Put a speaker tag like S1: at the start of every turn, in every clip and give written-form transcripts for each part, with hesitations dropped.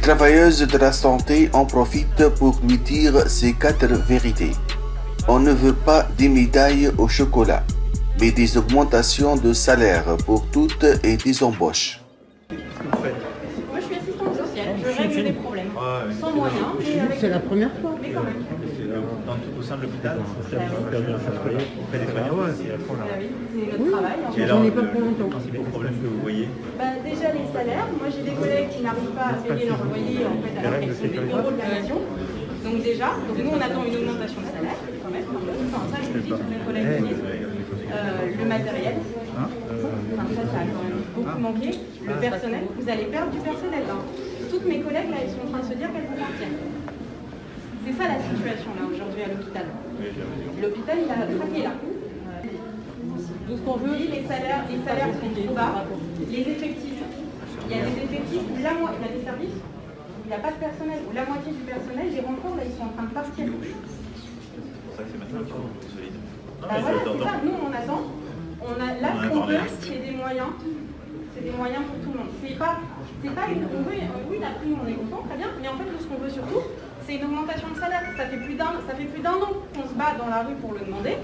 S1: travailleuses de la santé en profitent pour lui dire ces 4 vérités. On ne veut pas des médailles au chocolat, mais des augmentations de salaire pour toutes et des embauches.
S2: Moi, je suis assistante sociale, je règle des problèmes, sans moyens, mais avec...
S3: C'est la première fois.
S2: Mais quand même.
S4: Au sein de l'hôpital, on fait des soignants.
S2: C'est notre travail.
S4: Et alors, le principal problème que vous voyez?
S2: Déjà les salaires. Moi, j'ai des collègues qui n'arrivent pas à payer leur loyer en fait, alors qu'ils sont des euros de la nation. Donc déjà, nous on attend une augmentation de salaire quand même. Enfin, ça, je vous dis, tous mes collègues disent. Le matériel. Enfin, ça a quand même beaucoup manqué. Le personnel, vous allez perdre du personnel. Hein. Toutes mes collègues là, ils sont en train de se dire qu'elles vont partir. C'est ça la situation là aujourd'hui à l'hôpital. L'hôpital il a craqué là. Tout ce qu'on veut, les salaires sont trop bas, les effectifs. Il y a des effectifs où il y a des services où il n'y a pas de personnel, où la moitié du personnel, les renforts là, ils sont en train de partir.
S4: C'est pour ça que c'est maintenant qu'ils sont solides.
S2: Voilà, c'est ça, nous on attend. Là ce qu'on veut, c'est des moyens. C'est des moyens pour tout le monde. C'est pas on veut, oui la prime on est content, très bien, mais en fait ce qu'on veut surtout, c'est une augmentation de salaire. Ça fait plus d'un an qu'on se bat dans la rue pour le demander,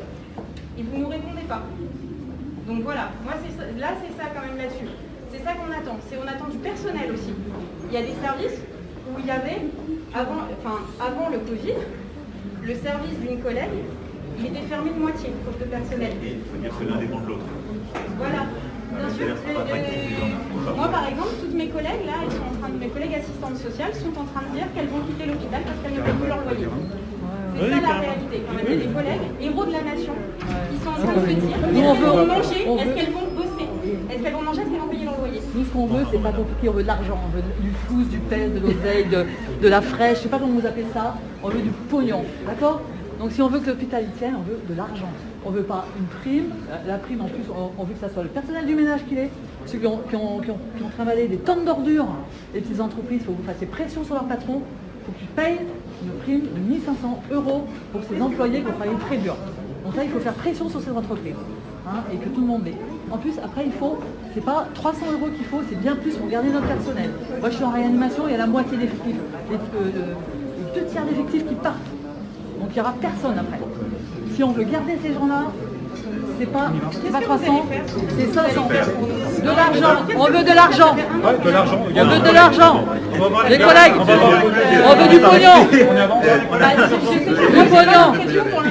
S2: et vous ne nous répondez pas. Donc voilà, moi c'est ça quand même là-dessus. C'est ça qu'on attend. On attend du personnel aussi. Il y a des services où il y avait, avant le Covid, le service d'une collègue, il était fermé de moitié, faute de personnel.
S4: Il faut dire que l'un dépend de l'autre.
S2: Voilà. Bien sûr. Moi, par exemple, toutes mes collègues, là, mes collègues assistantes sociales sont en train de dire qu'elles vont quitter l'hôpital parce qu'elles ne payent plus leur loyer. C'est ça la réalité. Quand même, il y a des collègues, héros de la nation, qui sont en train de se dire est-ce qu'elles vont manger, est-ce qu'elles vont bosser, est-ce qu'elles vont manger, est-ce qu'elles vont payer leur loyer.
S3: Nous, ce qu'on veut, c'est pas compliqué, on veut de l'argent, on veut du flouze, du pèse, de l'oseille, de la fraîche, je sais pas comment vous appelez ça, on veut du pognon, d'accord? Donc si on veut que l'hôpital y tienne, on veut de l'argent. On ne veut pas une prime. La prime, en plus, on veut que ça soit le personnel du ménage qui l'est. Ceux qui ont travaillé des tonnes d'ordures. Les petites entreprises, il faut que vous fassiez pression sur leur patron. Il faut qu'ils payent une prime de 1 500 € pour ces employés qui ont travaillé très dur. Donc là, il faut faire pression sur ces entreprises. Hein, et que tout le monde l'ait. En plus, après, c'est pas 300 € qu'il faut, c'est bien plus pour garder notre personnel. Moi, je suis en réanimation, il y a la moitié d'effectifs. Les 2 tiers d'effectifs qui partent. Donc il n'y aura personne après. Si on veut garder ces gens-là, c'est pas 300, c'est 500. De l'argent, on veut de l'argent.
S5: Ouais, de l'argent.
S3: On veut de l'argent. Les collègues, on veut du pognon. Du pognon.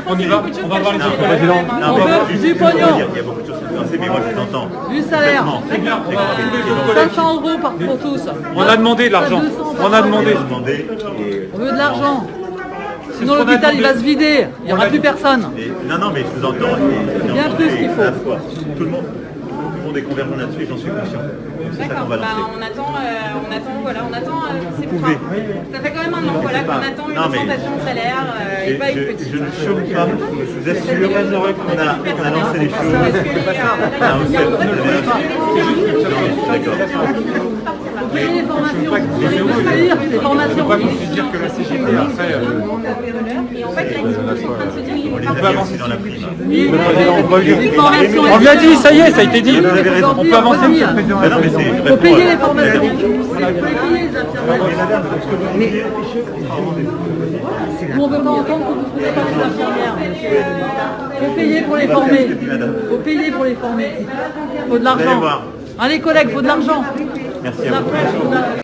S5: On y va, on va voir les autres présidents.
S3: On veut du pognon.
S4: Il y a beaucoup de choses à penser, mais moi je t'entends.
S3: Du salaire. 500 € pour tous.
S5: On a demandé de l'argent. On a demandé.
S3: On veut de l'argent. Sinon l'hôpital il va se vider, il n'y aura plus personne.
S4: Non, mais je vous entends.
S3: C'est bien plus qu'il faut.
S4: Tout le monde est convergent là-dessus et j'en suis conscient.
S2: D'accord, on attend, ça fait quand même un an qu'on attend une augmentation de salaire et pas une petite.
S4: Je ne choque pas, je vous assure qu'on a lancé les choses.
S3: Vous payez les formations, vous allez vous payer les formations.
S5: On va plus dire que la CGT a fait...
S2: Et en fait, là, ils sont en train de se dire qu'ils vont
S4: On les avancer dans la prime.
S5: On lui a dit, ça y est, ça a été dit. On peut avancer, monsieur le président.
S3: Il faut payer les formations. Il faut payer les infirmières. Nous, on ne veut pas entendre que vous ne trouvez pas les infirmières. Il faut payer pour les former. Il faut payer pour les former. Il faut de l'argent. Hein, les collègues, il faut de l'argent.
S4: Merci à vous.